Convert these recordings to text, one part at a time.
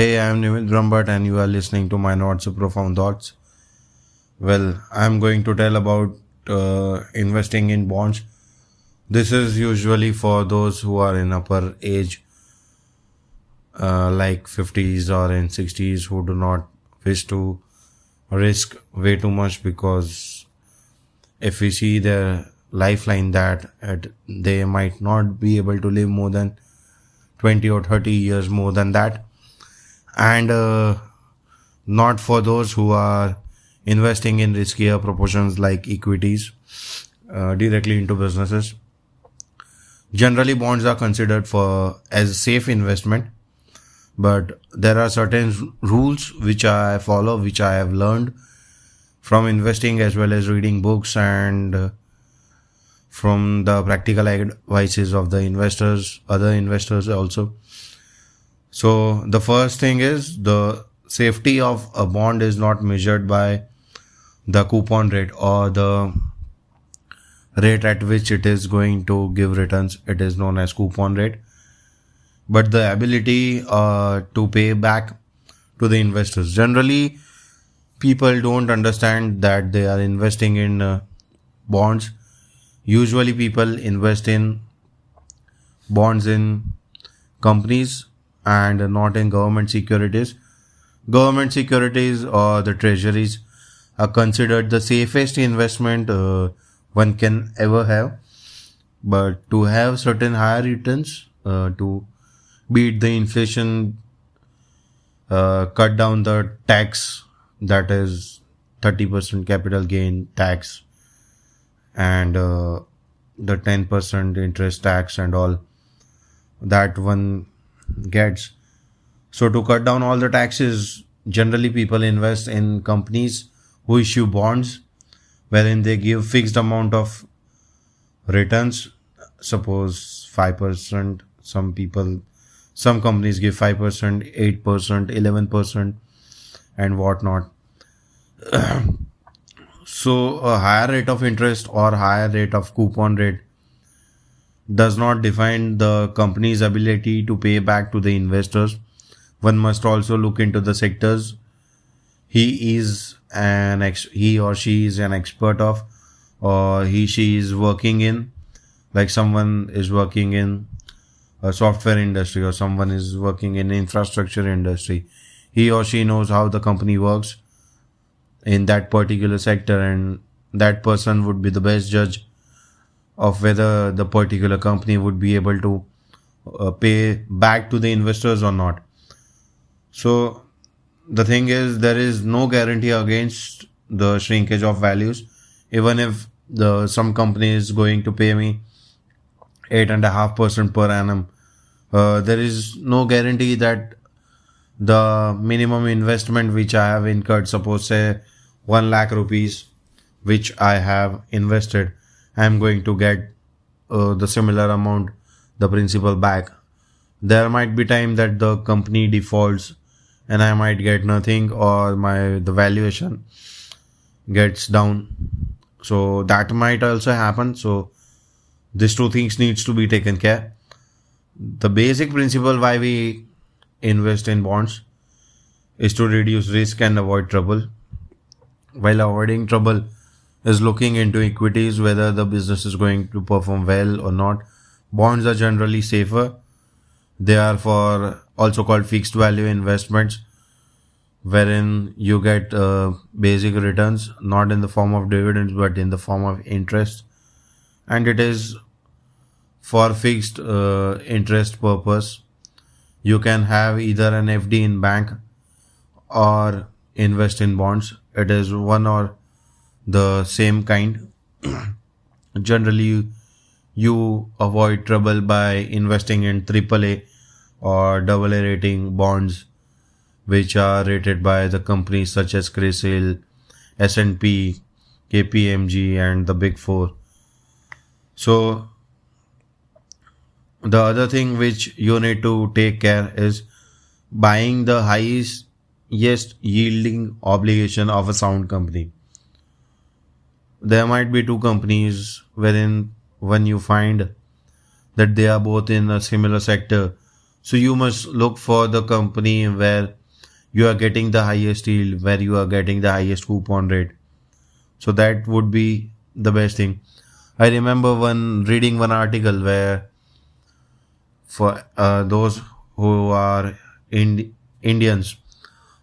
Hey, I'm Nimit Brahmbhatt and you are listening to my Not So Profound Thoughts. Well, I'm going to tell about investing in bonds. This is usually for those who are in upper age, like 50s or in 60s, who do not wish to risk way too much because if we see their lifeline they might not be able to live more than 20 or 30 years more than that. And not for those who are investing in riskier proportions like equities directly into businesses. Generally, bonds are considered for as safe investment, but there are certain rules which I follow, which I have learned from investing as well as reading books and from the practical advices of the investors, other investors also. So the first thing is the safety of a bond is not measured by the coupon rate or the rate at which it is going to give returns. It is known as coupon rate, but the ability to pay back to the investors. Generally, people don't understand that they are investing in bonds. Usually, people invest in bonds in companies and not in government securities. Government securities or the treasuries are considered the safest investment one can ever have. But to have certain higher returns, to beat the inflation, cut down the tax, that is 30% capital gain tax and the 10% interest tax and all that one gets. So to cut down all the taxes, generally people invest in companies who issue bonds wherein they give fixed amount of returns. Suppose 5%, some companies give 5%, 8%, 11% and whatnot. So a higher rate of interest or higher rate of coupon rate does not define the company's ability to pay back to the investors. One must also look into the sectors he or she is an expert of, or she is working in. Like someone is working in a software industry or someone is working in infrastructure industry. He or she knows how the company works in that particular sector, and that person would be the best judge of whether the particular company would be able to pay back to the investors or not. So the thing is, there is no guarantee against the shrinkage of values. Even if the some company is going to pay me 8.5% per annum, there is no guarantee that the minimum investment which I have incurred, suppose say 1 lakh rupees, which I have invested, I am going to get the similar amount, the principal back. There might be time that the company defaults and I might get nothing, or the valuation gets down. So that might also happen. So these two things needs to be taken care. The basic principle why we invest in bonds is to reduce risk and avoid trouble. While avoiding trouble is looking into equities, whether the business is going to perform well or not. Bonds are generally safer. They are for also called fixed value investments, wherein you get basic returns, not in the form of dividends, but in the form of interest. And it is for fixed interest purpose. You can have either an FD in bank or invest in bonds. It is one or the same kind. Generally, you avoid trouble by investing in AAA or AA rating bonds, which are rated by the companies such as CRISIL, S&P, KPMG, and the Big Four. So the other thing which you need to take care is buying the highest yielding obligation of a sound company. There might be two companies wherein when you find that they are both in a similar sector, So you must look for the company where you are getting the highest yield, where you are getting the highest coupon rate. So that would be the best thing. I remember one reading one article where for those who are Indians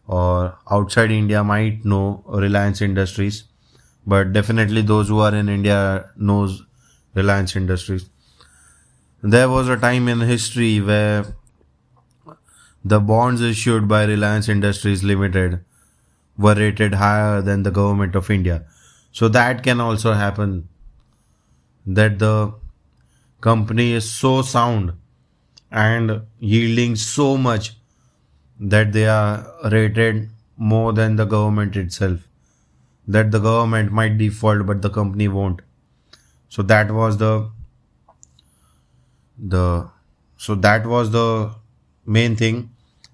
or outside India might know Reliance Industries, but definitely those who are in India knows Reliance Industries. There was a time in history where the bonds issued by Reliance Industries Limited were rated higher than the government of India. So that can also happen, that the company is so sound and yielding so much that they are rated more than the government itself. That the government might default but the company won't. So that was the the main thing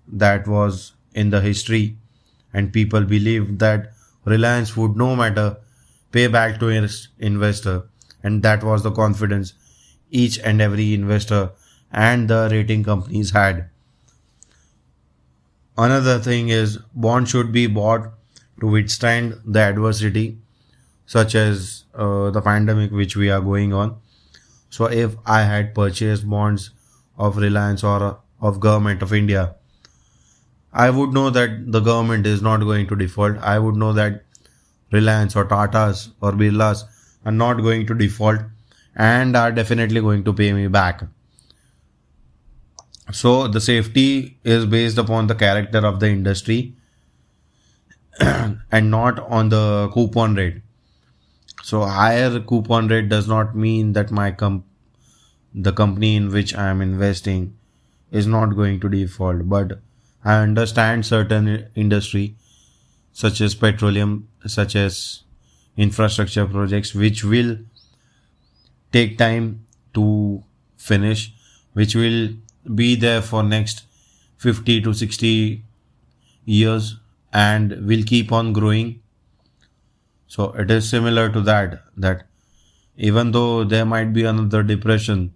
that was in the history, and people believed that Reliance would no matter pay back to investor, and that was the confidence each and every investor and the rating companies had. Another thing is bonds should be bought to withstand the adversity such as the pandemic which we are going on. So if I had purchased bonds of Reliance or of government of India, I would know that the government is not going to default. I would know that Reliance or Tatas or Birlas are not going to default and are definitely going to pay me back. So the safety is based upon the character of the industry and not on the coupon rate. So higher coupon rate does not mean that the company in which I am investing is not going to default. But I understand certain industry such as petroleum, such as infrastructure projects, which will take time to finish, which will be there for next 50 to 60 years and will keep on growing. So it is similar to that even though there might be another depression,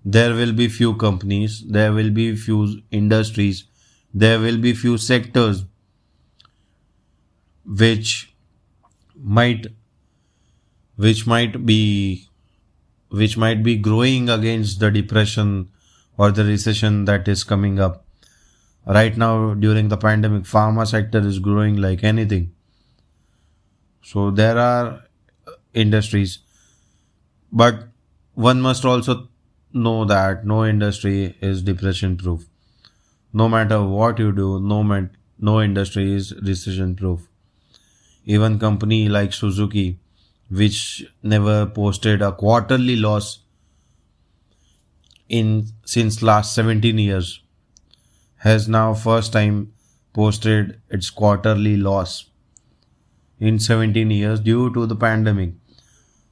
there will be few companies, there will be few industries, there will be few sectors which might which might be which might be growing against the depression or the recession that is coming up. Right now during the pandemic, pharma sector is growing like anything. So there are industries, but one must also know that no industry is depression proof. No matter what you do, no industry is recession proof. Even company like Suzuki, which never posted a quarterly loss in since last 17 years, has now first time posted its quarterly loss in 17 years due to the pandemic.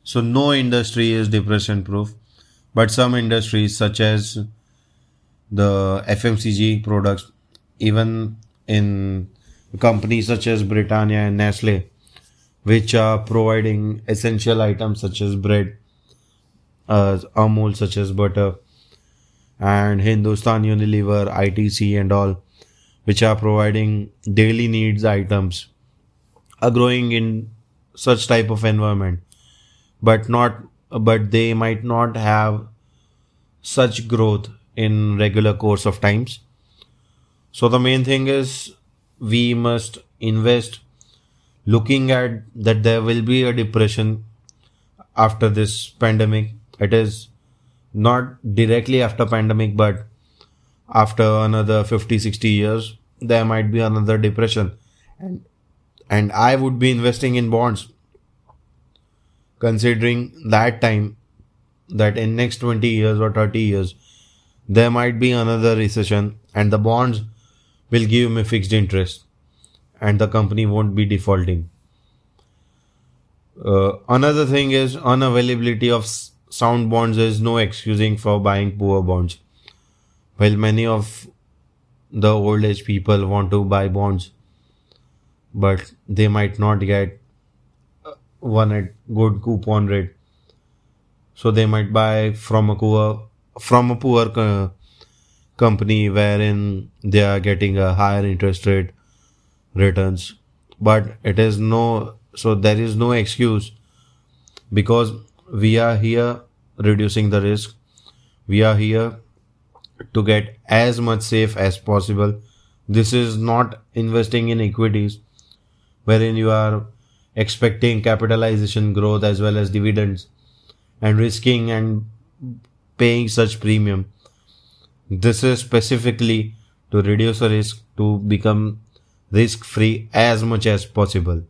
So no industry is depression proof, but some industries such as the FMCG products, even in companies such as Britannia and Nestle, which are providing essential items such as bread, Amul such as butter, and Hindustan Unilever, ITC, and all, which are providing daily needs items, are growing in such type of environment, but not but they might not have such growth in regular course of times. So the main thing is we must invest looking at that there will be a depression after this pandemic. It is not directly after pandemic, but after another 50 60 years there might be another depression, and I would be investing in bonds considering that time, that in next 20 years or 30 years there might be another recession and the bonds will give me fixed interest and the company won't be defaulting. Another thing is unavailability of sound bonds is no excusing for buying poor bonds. While many of the old age people want to buy bonds, but they might not get one at good coupon rate, so they might buy from a poor company wherein they are getting a higher interest rate returns. But it is no, so there is no excuse, because we are here reducing the risk. We are here to get as much safe as possible. This is not investing in equities wherein you are expecting capitalization growth as well as dividends and risking and paying such premium. This is specifically to reduce the risk, to become risk free as much as possible.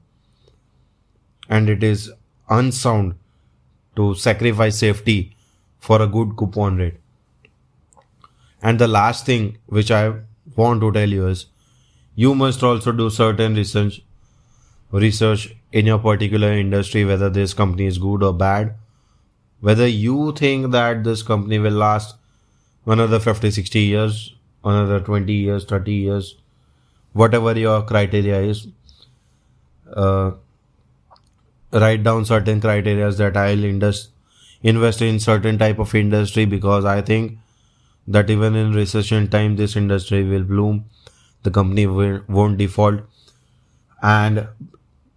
And it is unsound to sacrifice safety for a good coupon rate. And the last thing which I want to tell you is, you must also do certain research in your particular industry, whether this company is good or bad, whether you think that this company will last another 50, 60 years, another 20 years, 30 years, whatever your criteria is. uh, Write down certain criteria that invest in certain type of industry, because I think that even in recession time this industry will bloom, the company won't default. And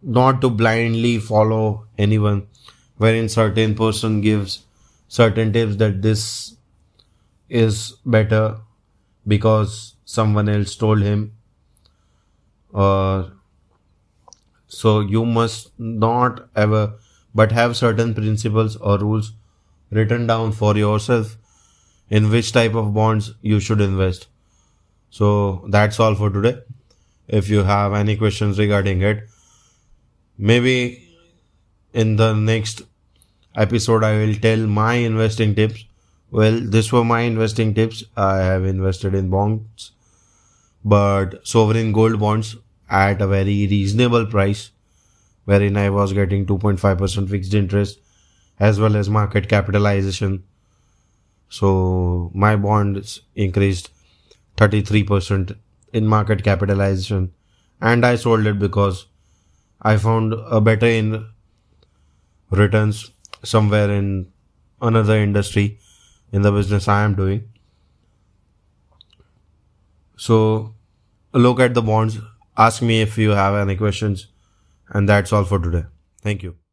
not to blindly follow anyone wherein certain person gives certain tips that this is better because someone else told him. Uh, so you must not ever, but have certain principles or rules written down for yourself in which type of bonds you should invest. So that's all for today. If you have any questions regarding it, maybe in the next episode I will tell my investing tips. Well, this were my investing tips. I have invested in bonds, but sovereign gold bonds at a very reasonable price, wherein I was getting 2.5% fixed interest as well as market capitalization. So my bonds increased 33% in market capitalization, and I sold it because I found a better in returns somewhere in another industry in the business I am doing. So look at the bonds, ask me if you have any questions, and that's all for today. Thank you.